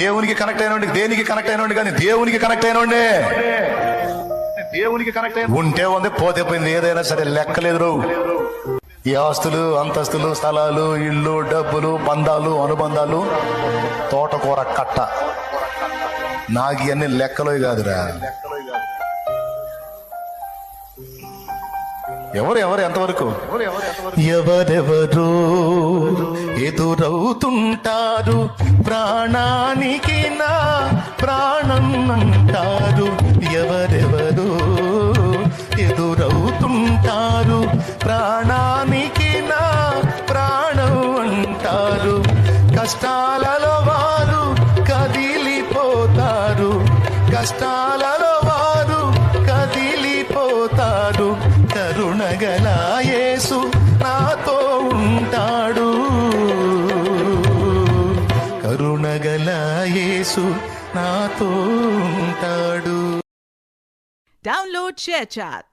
దేవునికి కనెక్ట్ అయినండి, దేనికి కనెక్ట్ అయినండి, కానీ దేవునికి కనెక్ట్ అయినండి. దేవునికి కనెక్ట్ అయిన ఉంటే ఉంది, పోతే పోయింది. ఏదైనా సరే లెక్కలేదు. ఈ ఆస్తులు, అంతస్తులు, స్థలాలు, ఇళ్ళు, డబ్బులు, బంధాలు, అనుబంధాలు, తోటకూర కట్ట, నాకు ఇవన్నీ లెక్కలో కాదురా. ఎవరు ఎంతవరకు ఎవరెవరు ఎదురవుతుంటారు, ప్రాణానికి నా ప్రాణం అంటారు. ఎవరెవరు ఎదురవుతుంటారు, ప్రాణానికి నా ప్రాణం అంటారు. కష్టాలలో వారు కదిలిపోతారు, కష్టాలలో వారు కదిలిపోతారు. కరుణగల యేసు నాతో ఉంటాడు, కరుణగల యేసు నాతో ఉంటాడు. Download ShareChat.